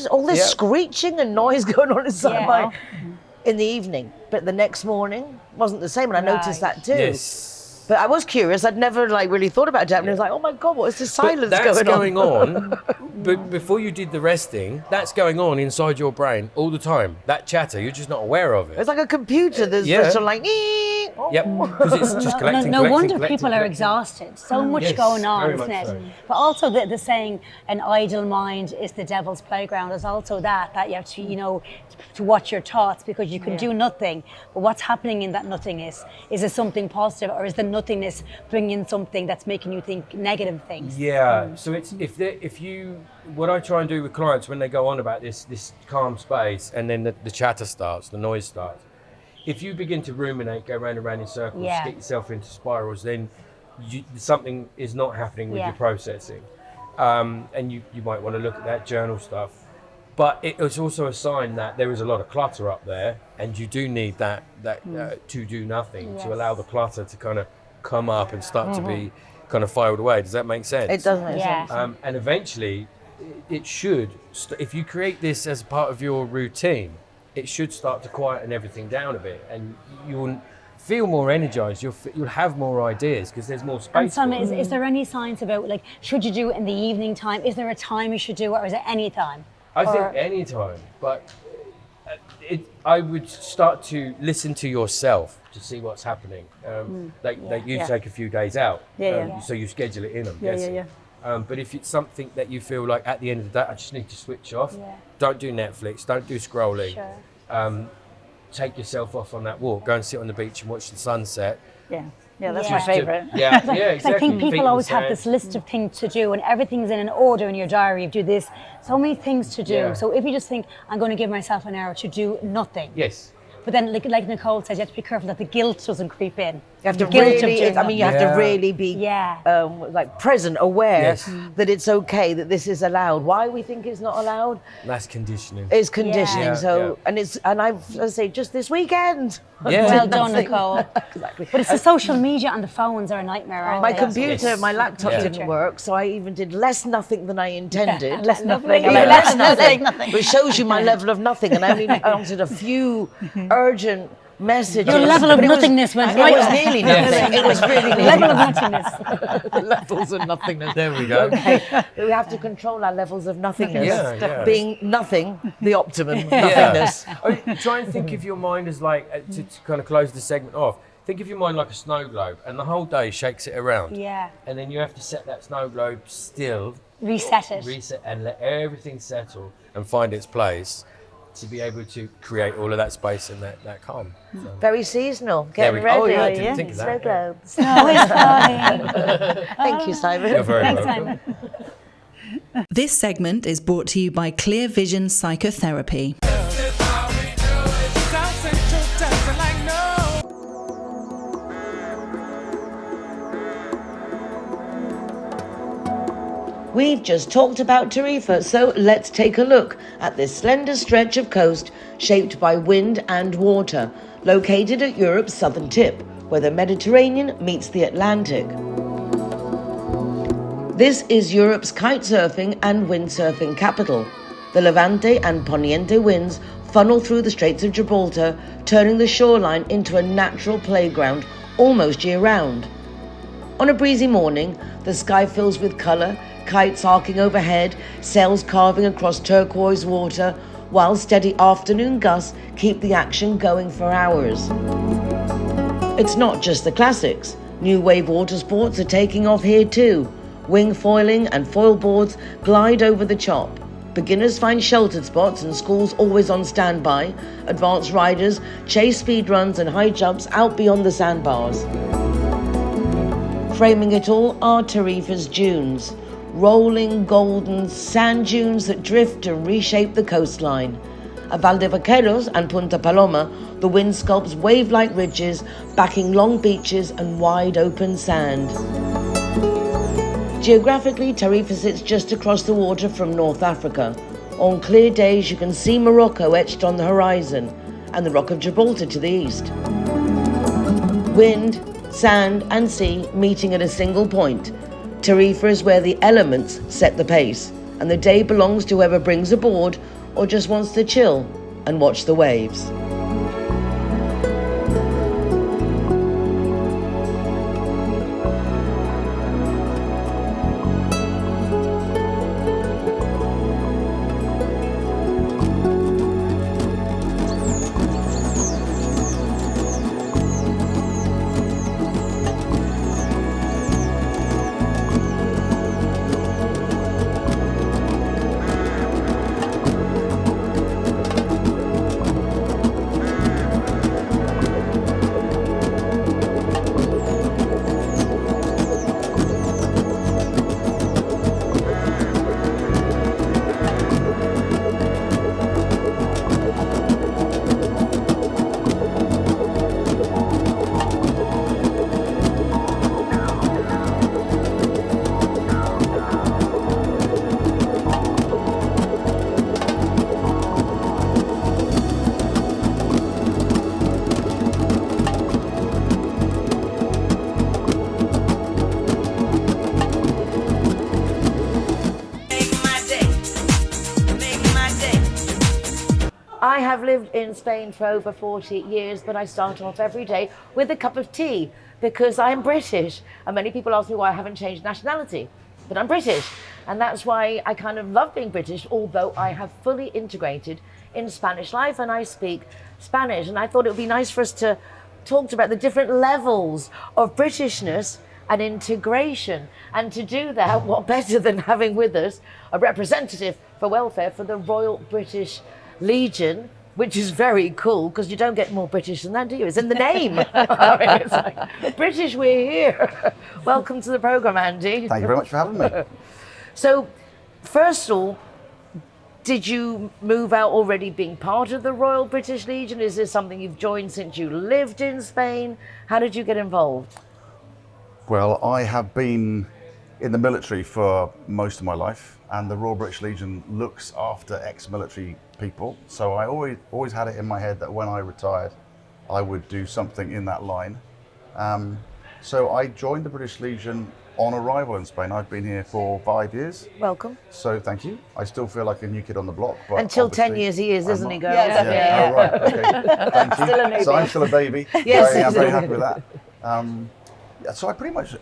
all this Yeah. screeching and noise going on inside Yeah. my in the evening. But the next morning wasn't the same, and I noticed Right. that too. Yes. But I was curious. I'd never really thought about it. And it was like, oh my God, what is this silence But that's going on. But before you did the resting, that's going on inside your brain all the time. That chatter, you're just not aware of it. It's like a computer that's Yeah. just like, Yep, because it's just collecting. No wonder collecting, people are collecting. exhausted. So much Yes, going on, very isn't much it? so. But also the saying, an idle mind is the devil's playground. There's also that you have to, to watch your thoughts, because you can do nothing. But what's happening in that nothingness? Is it something positive, or is the nothingness bringing something that's making you think negative things? Yeah. So it's what I try and do with clients when they go on about this calm space, and then the chatter starts, the noise starts. If you begin to ruminate, go round and round in circles, Yeah. get yourself into spirals, then something is not happening with Yeah. your processing. And you might want to look at that journal stuff. But it's also a sign that there is a lot of clutter up there, and you do need that to do nothing, to allow the clutter to kind of come up and start to be kind of filed away. Does that make sense? It doesn't make Yeah. sense. And eventually, it should, if you create this as part of your routine, it should start to quieten everything down a bit, and you'll feel more energized. You'll have more ideas because there's more space. And Sam, for it. is there any science about, like, should you do it in the evening time? Is there a time you should do it, or is it any time? I think any time, but I would start to listen to yourself to see what's happening. Like you take a few days out, so you schedule it in, I'm guessing. But if it's something that you feel like at the end of the day, I just need to switch off, don't do Netflix, don't do scrolling. Sure. Take yourself off on that walk, go and sit on the beach and watch the sunset. Yeah, that's Yeah. my favourite. Yeah, exactly. I think Feet in people the always have sand. this list of things to do, and everything's in an order in your diary. You do this, so many things to do. Yeah. So if you just think, I'm going to give myself an hour to do nothing. Yes. But then, like Nicole says, you have to be careful that the guilt doesn't creep in. You have to The guilt of really, doing I mean, you have to Yeah. really be Yeah. like present, aware Yes. that it's okay, that this is allowed. Why we think it's not allowed That's conditioning. is conditioning. Yeah, So, yeah. and I say just this weekend. Yeah. Well done, Nothing. Nicole. Exactly. But it's the social media and the phones are a nightmare, aren't My they? computer, Yes. my laptop Yeah. didn't work, so I even did less nothing than I intended. Less nothing. Lovely. I like Less that. nothing, which shows you my level of nothing, and I only answered a few urgent messages. Your level of But it was- nothingness went It right was up. nearly nothing. It was really Level nearly of nothingness. levels of nothingness. There we go. Okay, we have to control our levels of nothingness. Yeah. Being nothing, the optimum nothingness. Try and think of your mind as like, to kind of close the segment off, think of your mind like a snow globe, and the whole day shakes it around. Yeah. And then you have to set that snow globe still, Reset it. reset, and let everything settle and find its place to be able to create all of that space and that calm. So, Very seasonal. there Getting we ready. go. Oh, yeah, I didn't think of Snow that. globe. Snow is falling. Thank you, Simon. You're very Thanks, welcome. Simon. This segment is brought to you by Clear Vision Psychotherapy. We've just talked about Tarifa, so let's take a look at this slender stretch of coast shaped by wind and water, located at Europe's southern tip, where the Mediterranean meets the Atlantic. This is Europe's kitesurfing and windsurfing capital. The Levante and Poniente winds funnel through the Straits of Gibraltar, turning the shoreline into a natural playground almost year-round. On a breezy morning, the sky fills with colour, kites arcing overhead, sails carving across turquoise water, while steady afternoon gusts keep the action going for hours. It's not just the classics. New wave water sports are taking off here too. Wing foiling and foil boards glide over the chop. Beginners find sheltered spots and schools always on standby. Advanced riders chase speed runs and high jumps out beyond the sandbars. Framing it all are Tarifa's dunes. Rolling golden sand dunes that drift and reshape the coastline. At Valdevaqueros and Punta Paloma, the wind sculpts wave-like ridges, backing long beaches and wide open sand. Geographically, Tarifa sits just across the water from North Africa. On clear days, you can see Morocco etched on the horizon, and the Rock of Gibraltar to the east. Wind, sand and sea meeting at a single point. Tarifa is where the elements set the pace, and the day belongs to whoever brings a board or just wants to chill and watch the waves. I have lived in Spain for over 40 years, but I start off every day with a cup of tea because I'm British. And many people ask me why I haven't changed nationality, but I'm British. And that's why I kind of love being British, although I have fully integrated in Spanish life and I speak Spanish. And I thought it would be nice for us to talk about the different levels of Britishness and integration. And to do that, what better than having with us a representative for welfare for the Royal British Legion, which is very cool because you don't get more British than that, do you? It's in the name. I mean, it's like, British, we're here. Welcome to the programme, Andy. Thank you very much for having me. So, first of all, did you move out already being part of the Royal British Legion? Is this something you've joined since you lived in Spain? How did you get involved? Well, I have been in the military for most of my life, and the Royal British Legion looks after ex-military people. So I always had it in my head that when I retired, I would do something in that line. So I joined the British Legion on arrival in Spain. I've been here for 5 years. Welcome. So thank you. I still feel like a new kid on the block. But until 10 years he is, isn't he, girls? Yeah. Oh, right. Okay. Thank you. Still a newbie. So I'm still a baby. Yes. I'm very happy with that. So I pretty much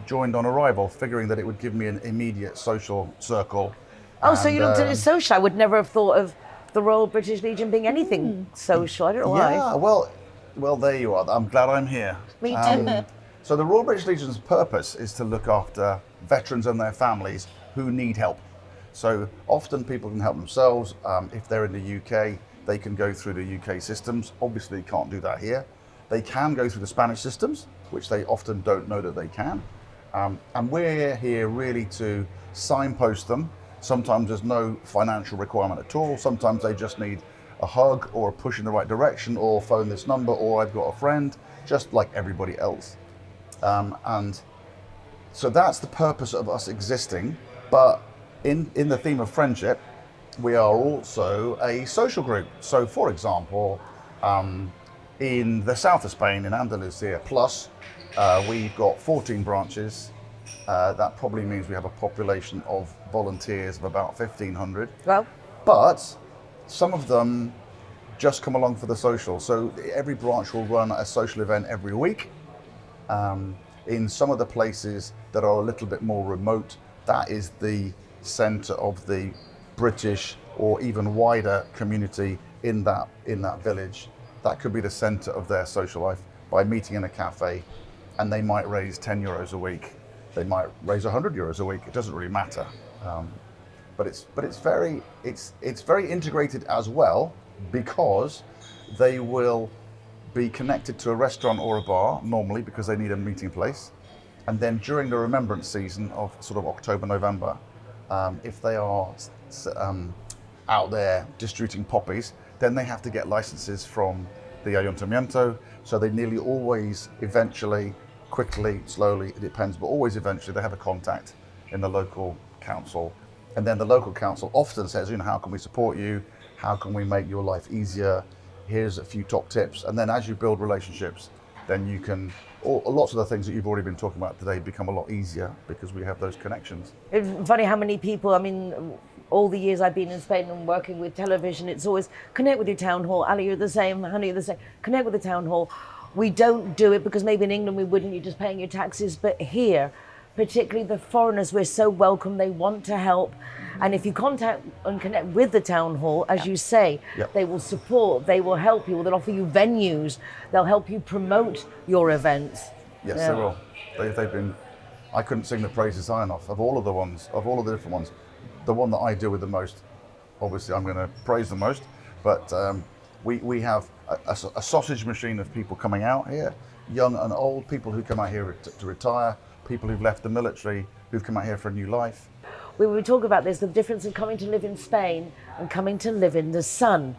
joined on arrival, figuring that it would give me an immediate social circle. Oh, so you looked at it as social. I would never have thought of the Royal British Legion being anything social. I don't know why. Yeah, well, there you are. I'm glad I'm here. Me too. So the Royal British Legion's purpose is to look after veterans and their families who need help. So often people can help themselves. If they're in the UK, they can go through the UK systems. Obviously, you can't do that here. They can go through the Spanish systems, which they often don't know that they can. And we're here really to signpost them. Sometimes there's no financial requirement at all. Sometimes they just need a hug or a push in the right direction, or phone this number, or I've got a friend, just like everybody else. And so that's the purpose of us existing. But in the theme of friendship, we are also a social group. So for example, in the south of Spain, in Andalusia, plus we've got 14 branches. That probably means we have a population of volunteers of about 1,500. Well, but some of them just come along for the social. So every branch will run a social event every week. In some of the places that are a little bit more remote, that is the centre of the British or even wider community in that village. That could be the centre of their social life by meeting in a cafe, and they might raise 10 euros a week. They might raise 100 euros a week. It doesn't really matter. But it's very integrated as well, because they will be connected to a restaurant or a bar normally because they need a meeting place. And then during the remembrance season of sort of October, November, if they are out there distributing poppies, then they have to get licenses from the Ayuntamiento. So they nearly always, eventually, quickly, slowly, it depends, but always eventually they have a contact in the local council. And then the local council often says, how can we support you? How can we make your life easier? Here's a few top tips. And then as you build relationships, then you can, lots of the things that you've already been talking about today become a lot easier because we have those connections. It's funny how many people, all the years I've been in Spain and working with television, it's always connect with your town hall. Ali, you're the same. Honey, you're the same. Connect with the town hall. We don't do it because maybe in England we wouldn't, you're just paying your taxes. But here, particularly the foreigners, we're so welcome. They want to help. And if you contact and connect with the town hall, as you say, they will support, they will help you, they'll offer you venues, they'll help you promote your events. Yes, they will. They've been, I couldn't sing the praises high enough of all of the different ones. The one that I deal with the most, obviously I'm going to praise the most, but we have a sausage machine of people coming out here, young and old, people who come out here to retire, people who've left the military, who've come out here for a new life. We were talking about this, the difference of coming to live in Spain and coming to live in the sun.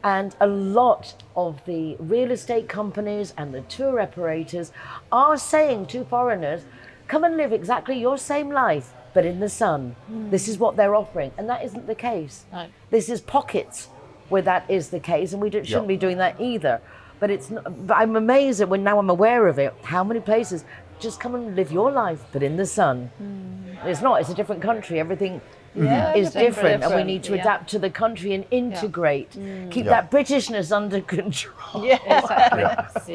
And a lot of the real estate companies and the tour operators are saying to foreigners, come and live exactly your same life, but in the sun. This is what they're offering. And that isn't the case. No. This is pockets where that is the case, and we shouldn't be doing that either. But I'm amazed that now I'm aware of it, how many places just come and live your life, but in the sun. It's not, it's a different country. Everything is different, and we need to adapt to the country and integrate, keep that Britishness under control. Yeah, exactly.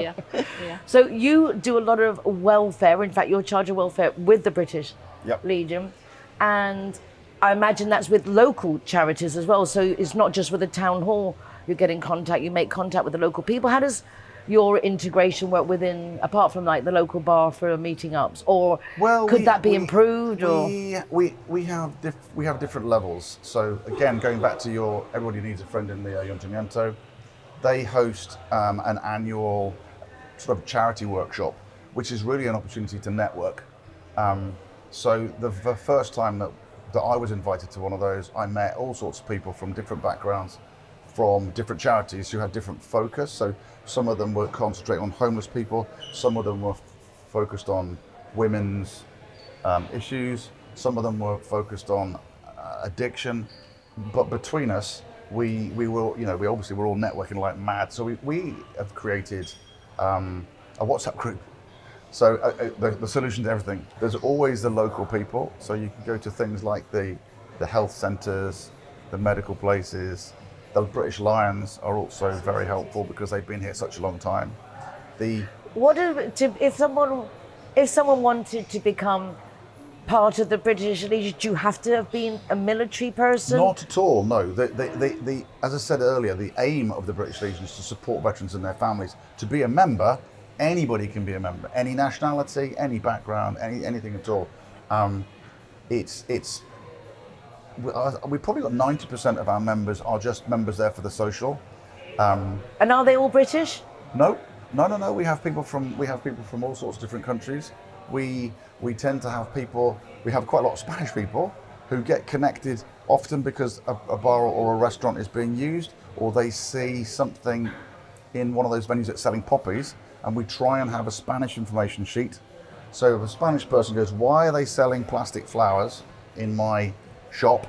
Yeah. So you do a lot of welfare. In fact, you're in charge of welfare with the British Legion, and I imagine that's with local charities as well. So it's not just with the town hall. You get in contact, you make contact with the local people. How does your integration work within, apart from like the local bar for meeting ups, or could that be improved? We have different levels. So again, going back to everybody needs a friend in the Ayuntamiento, they host an annual sort of charity workshop, which is really an opportunity to network. So the first time that I was invited to one of those, I met all sorts of people from different backgrounds, from different charities who had different focus. So some of them were concentrating on homeless people, some of them were focused on women's issues, some of them were focused on addiction. But between us, we obviously we're all networking like mad. So we have created a WhatsApp group. So the solution to everything, there's always the local people. So you can go to things like the health centres, the medical places. The British Lions are also very helpful because they've been here such a long time. If someone wanted to become part of the British Legion, do you have to have been a military person? Not at all, no. As I said earlier, the aim of the British Legion is to support veterans and their families. To be a member, anybody can be a member, any nationality, any background, anything at all. We've probably got 90% of our members are just members there for the social. And are they all British? No. We have people from all sorts of different countries. We tend to have people. We have quite a lot of Spanish people who get connected often because a bar or a restaurant is being used, or they see something in one of those venues that's selling poppies, and we try and have a Spanish information sheet. So if a Spanish person goes, "Why are they selling plastic flowers in my shop?"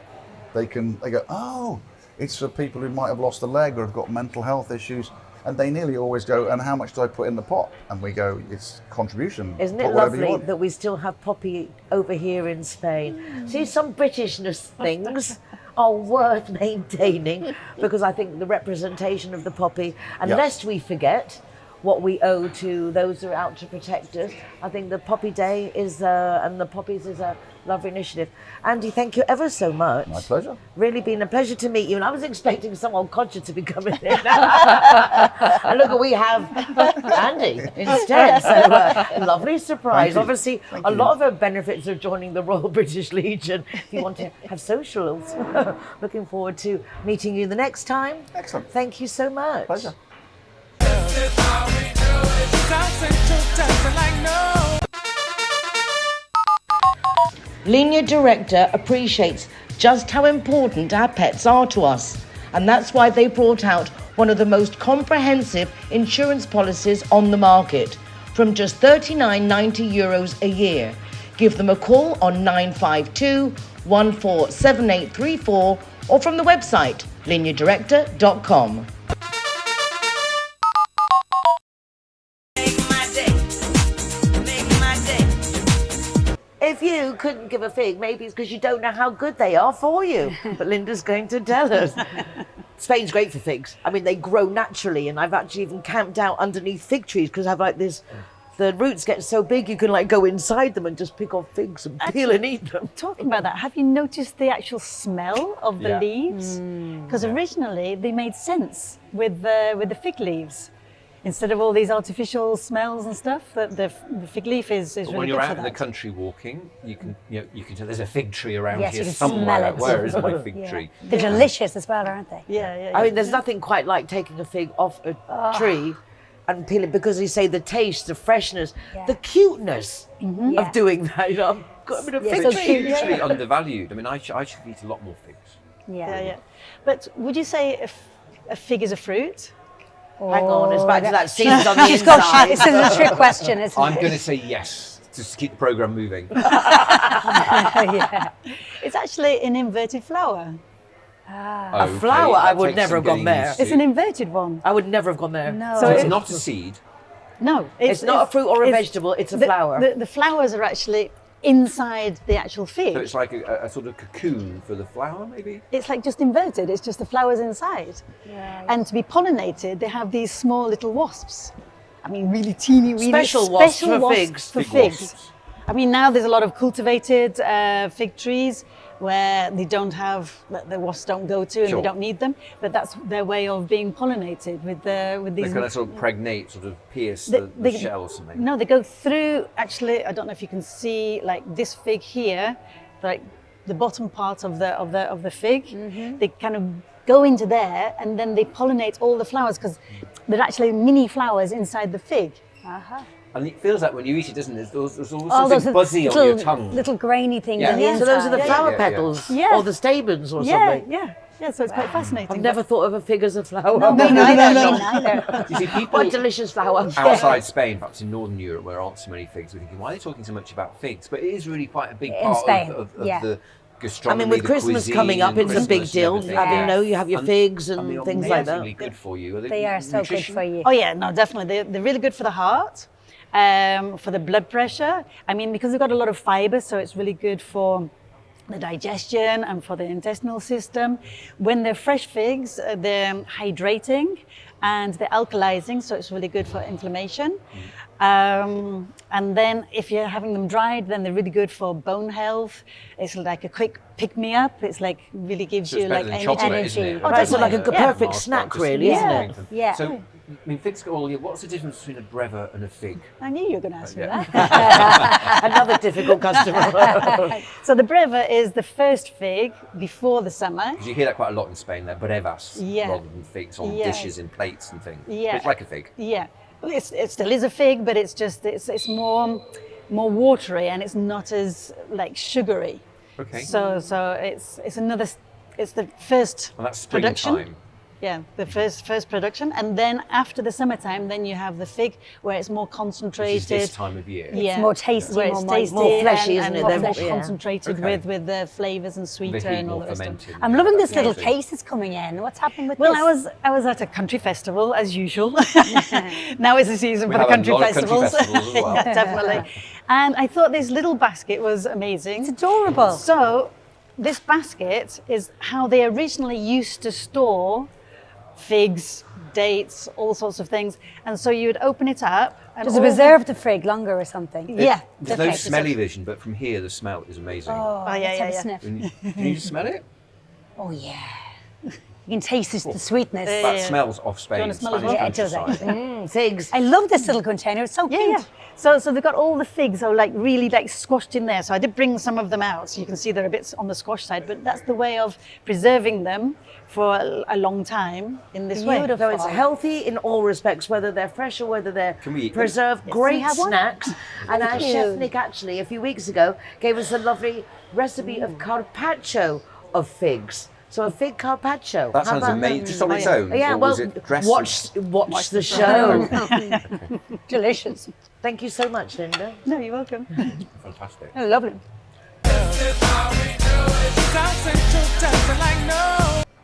They go, "Oh, it's for people who might have lost a leg or have got mental health issues." And they nearly always go, "And how much do I put in the pot?" And we go, "It's contribution." Isn't it lovely that we still have poppy over here in Spain? See, some Britishness things are worth maintaining, because I think the representation of the poppy, and lest we forget, what we owe to those who are out to protect us. I think the Poppy Day is and the poppies is a lovely initiative. Andy, thank you ever so much. My pleasure. Really been a pleasure to meet you, and I was expecting some old codger to be coming in. And look, we have Andy instead, so lovely surprise. Obviously, a lot of our benefits of joining the Royal British Legion if you want to have socials. Looking forward to meeting you the next time. Excellent. Thank you so much. Pleasure. Linea Directa appreciates just how important our pets are to us, and that's why they brought out one of the most comprehensive insurance policies on the market from just €39.90 a year. Give them a call on 952 147834 or from the website Linea.Directa.com. If you couldn't give a fig, maybe it's because you don't know how good they are for you. But Linda's going to tell us. Spain's great for figs. I mean, they grow naturally, and I've actually even camped out underneath fig trees because I have like this. The roots get so big you can like go inside them and just pick off figs and peel and eat them. Talking about that, have you noticed the actual smell of the leaves? Because originally they made sense with the fig leaves. Instead of all these artificial smells and stuff, the fig leaf is really good for that. When you're out in the country walking, you can tell there's a fig tree around Yes, here you can somewhere. smell it. Where is my fig tree? They're delicious as well, aren't they? Yeah. I mean, there's nothing quite like taking a fig off a tree and peel it, because you say the taste, the freshness, the cuteness of doing that. You know, I've got a fig It's tree. hugely undervalued. I mean, I should eat a lot more figs. Yeah. But would you say a fig is a fruit? Hang on, it's back to that seeds on the inside. This is a trick question, isn't I'm it? going to say yes, just to keep the programme moving. Yeah. It's actually an inverted flower. A flower, I would never have gone there. It's an inverted one. I would never have gone there. No. So it's not a seed. No, It's not a fruit or a vegetable, it's a flower. The flowers are actually inside the actual fig. So it's like a sort of cocoon for the flower, maybe? It's like just inverted, it's just the flowers inside. And to be pollinated, they have these small little wasps. I mean, really teeny, really Special wasps for figs. For Big figs. wasps. I mean, now there's a lot of cultivated fig trees where they don't have, the wasps don't go to, and Sure. they don't need them. But that's their way of being pollinated with these. They kind of sort of pregnate, sort of pierce the shell or something. No, they go through. Actually, I don't know if you can see, like this fig here, like the bottom part of the fig. They kind of go into there, and then they pollinate all the flowers, because there are actually mini flowers inside the fig. And it feels like when you eat it, doesn't it? There's always All those something buzzy on your tongue. little grainy things Yeah. on the Yeah, inside. So those are the flower yeah. petals Yeah. or the stamens or something. Yeah. So it's quite fascinating. I've never thought of a fig as a flower. No. You see, people What a delicious flower. outside Spain, perhaps in Northern Europe, where there aren't so many figs, we're thinking, why are they talking so much about figs? But it is really quite a big In part Spain, of yeah. the I gastronomy, mean, with the Christmas cuisine coming up, and it's a big Christmas deal. and everything. Having, you have your figs and they're things like that. amazingly good for you. They are so good for you. Oh yeah, no, definitely. They're really good for the heart, for the blood pressure. I mean, because they've got a lot of fiber, so it's really good for the digestion and for the intestinal system. When they're fresh figs, they're hydrating and they're alkalizing, so it's really good for inflammation. And then if you're having them dried, then they're really good for bone health. It's like a quick pick-me-up. It's like really gives So it's you better like than chocolate, isn't energy. it? Oh, Right, so like a definitely. perfect Mars snack, bar, really, just isn't Yeah. it? Yeah. So, I mean, figs go all year. What's the difference between a breva and a fig? I knew you were going to ask me Yeah. that. Another difficult customer. So the breva is the first fig before the summer. Because you hear that quite a lot in Spain. They're brevas Yeah. rather than figs on Yeah. dishes and plates and things. Yeah. But it's like a fig. Yeah, it still is a fig, but it's just it's more watery, and it's not as like sugary. Okay. So it's another, it's the first And that's production. springtime. Yeah, the first production, and then after the summertime, then you have the fig where it's more Which concentrated. is this time of year. Yeah, more tasty, where more it's moist. tasty, More fleshy, and isn't it? more They're- flesh yeah. concentrated Okay. with the flavors and The sweeter heat and all more the rest of it. fermented. I'm loving this little Amazing. case that's coming in. What's happened with Well, this? I was at a country festival as usual. Now is the season We for the have a country lot of country festivals. festivals as well. Yeah, definitely. And I thought this little basket was amazing. It's adorable. So this basket is how they originally used to store figs dates, all sorts of things. And so you would open it up. And Does it preserve the frig longer or something? Yeah. There's no smelly vision, but from here the smell is amazing. Oh, yeah, let's have a yeah. sniff. Can you smell it? Oh yeah. You can taste the sweetness. That smells off Spain. wanna smell it? Spanish Yeah, it does countryside. actually. Figs. I love this little container. It's so cute. Yeah. So they've got all the figs, so like really like squashed in there. So I did bring some of them out, so you can see they're a bit on the squash side. But that's the way of preserving them for a long time in this way. So it's healthy in all respects, whether they're fresh or whether they're Can we eat them? preserved. Can Great we have one? snacks. And our you. chef Nick actually a few weeks ago gave us a lovely recipe of carpaccio of figs. So a fig carpaccio. That How sounds about amazing. Just on its own? Yeah, or well, was it dressed watch the show. Delicious. Thank you so much, Linda. No, you're welcome. Fantastic. Oh, lovely.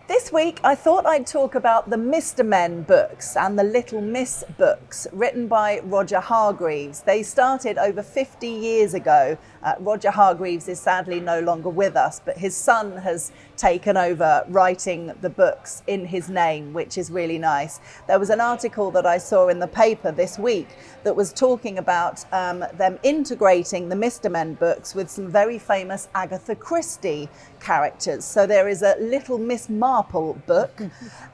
This week, I thought I'd talk about the Mr. Men books and the Little Miss books, written by Roger Hargreaves. They started over 50 years ago. Roger Hargreaves is sadly no longer with us, but his son has taken over writing the books in his name, which is really nice. There was an article that I saw in the paper this week that was talking about them integrating the Mr. Men books with some very famous Agatha Christie characters. So there is a Little Miss Marple book,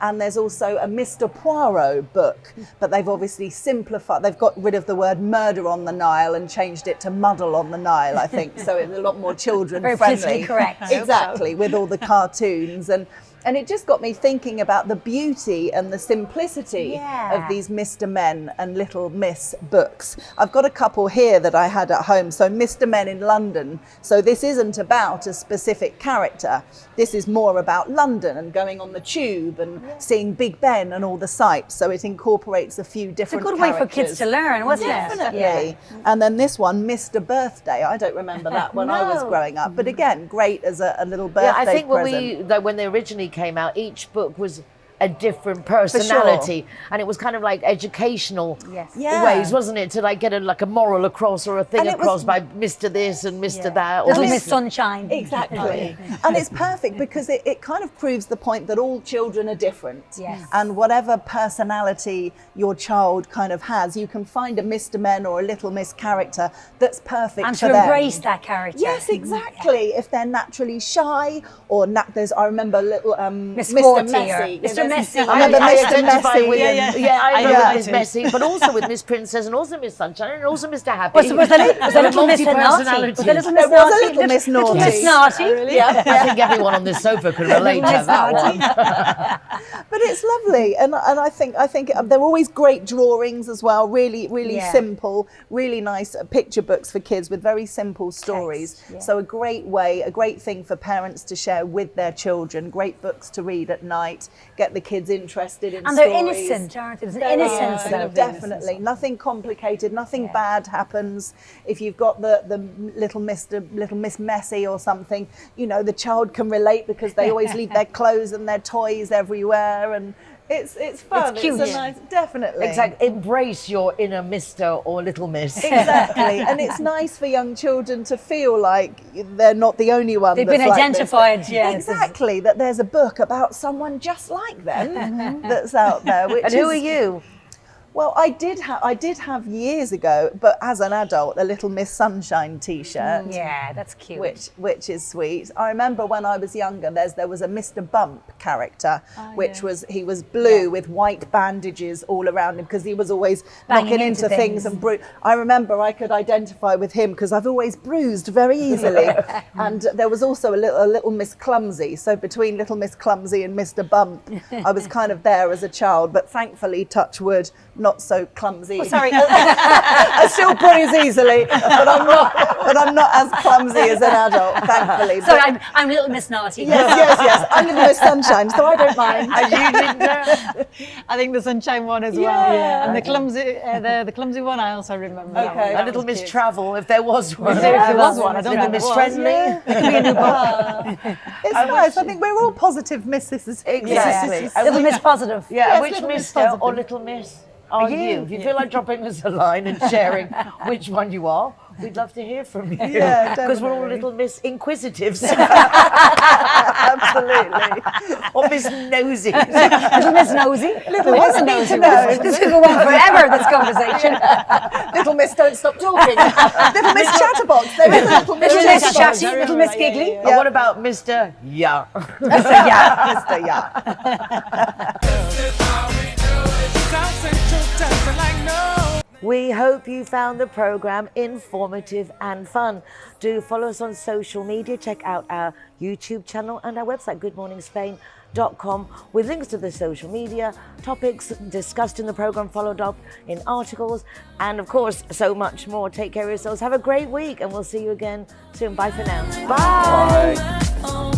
and there's also a Mr. Poirot book, but they've obviously simplified, they've got rid of the word murder on the Nile and changed it to muddle on the Nile, I think. So it's a lot more children Very friendly. politically correct. Exactly, with all the cartoons. And it just got me thinking about the beauty and the simplicity of these Mr. Men and Little Miss books. I've got a couple here that I had at home. So Mr. Men in London. So this isn't about a specific character. This is more about London and going on the tube and seeing Big Ben and all the sights. So it incorporates a few different It's a good characters. way for kids to learn, wasn't it? Definitely. Yeah. And then this one, Mr. Birthday. I don't remember that when I was growing up. But again, great as a little birthday Yeah, I think present. when they originally came out, each book was a different personality, and it was kind of like educational ways, wasn't it, to like get a moral across or a thing And it across was- by Mr. This and Mr. That. Or Little And Miss it's- Sunshine. Exactly. And it's perfect because it kind of proves the point that all children are different. Yes. And whatever personality your child kind of has, you can find a Mr. Men or a Little Miss character that's perfect And for to them. embrace that character. Yes, exactly. If they're naturally shy or I remember little Miss Mr. Sporty or Messy. Mr. Messy. I remember I Mr. identify Messy. with I I know know Miss too. Messy, but also with Miss Princess and also Miss Sunshine and also Mr. Happy. Was the Little Miss Naughty? Multi-personalities. Was the Little Miss There was a Naughty? Little Miss Little Naughty. Miss Naughty. Yeah. I think everyone on this sofa could relate to that one. But it's lovely, and I think they're always great drawings as well. Really simple, really nice picture books for kids with very simple stories. So a great thing for parents to share with their children. Great books to read at night. Get the kids interested in And stories. they're innocent, aren't they? There's an innocence about it. Definitely, nothing complicated, nothing bad happens. If you've got the Little Miss Messy or something, the child can relate because they always leave their clothes and their toys everywhere, and it's fun. It's cute. It's a nice, definitely. Exactly. Embrace your inner Mr. or Little Miss. Exactly, and it's nice for young children to feel like they're not the only one. They've that's been like this. identified, yeah. Exactly, that there's a book about someone just like them that's out there. Which And who is- are you? Well, I did have years ago, but as an adult, a Little Miss Sunshine T-shirt. Yeah, that's cute. Which is sweet. I remember when I was younger, there was a Mr. Bump character, he was blue with white bandages all around him because he was always Banging knocking into into things things. and I remember I could identify with him because I've always bruised very easily. And there was also a little Miss Clumsy. So between Little Miss Clumsy and Mr. Bump, I was kind of there as a child, but thankfully, touch wood, not so clumsy. Sorry. I still bruise easily, but I'm not as clumsy as an adult, thankfully. Sorry, But- I'm Little Miss Naughty. yes. I'm Little Miss Sunshine, so I don't mind. Are you, Linda? I think the sunshine one as well. Yeah. And the clumsy one I also remember. that Okay. one. A That Little was Miss cute. Travel, if there was one. If there was one, I don't Little know Miss if there was. Friendly. It's nice. I think we're all positive misses. Exactly. And Little which- Miss Positive. Yeah, Yes, which Little Miss Mr. or Positive. Little Miss are you? If you feel like dropping us a line and sharing which one you are, we'd love to hear from you. Yeah, Because we're all definitely. little Miss Inquisitives. Absolutely. Or Miss Nosy. Little Miss Nosy. Little Miss Need to know. This could go on forever, this conversation. Little Miss Don't Stop Talking. Little Miss Chatterbox. There is a Little Miss Little Miss Chatterbox. Chatty, Little Miss Giggly. And what about Mr. Yeah? Mr. Yeah. Mr. Yeah. We hope you found the program informative and fun. Do follow us on social media. Check out our YouTube channel and our website, goodmorningspain.com, with links to the social media, topics discussed in the program, followed up in articles, and of course, so much more. Take care of yourselves. Have a great week, and we'll see you again soon. Bye for now. Bye. Bye.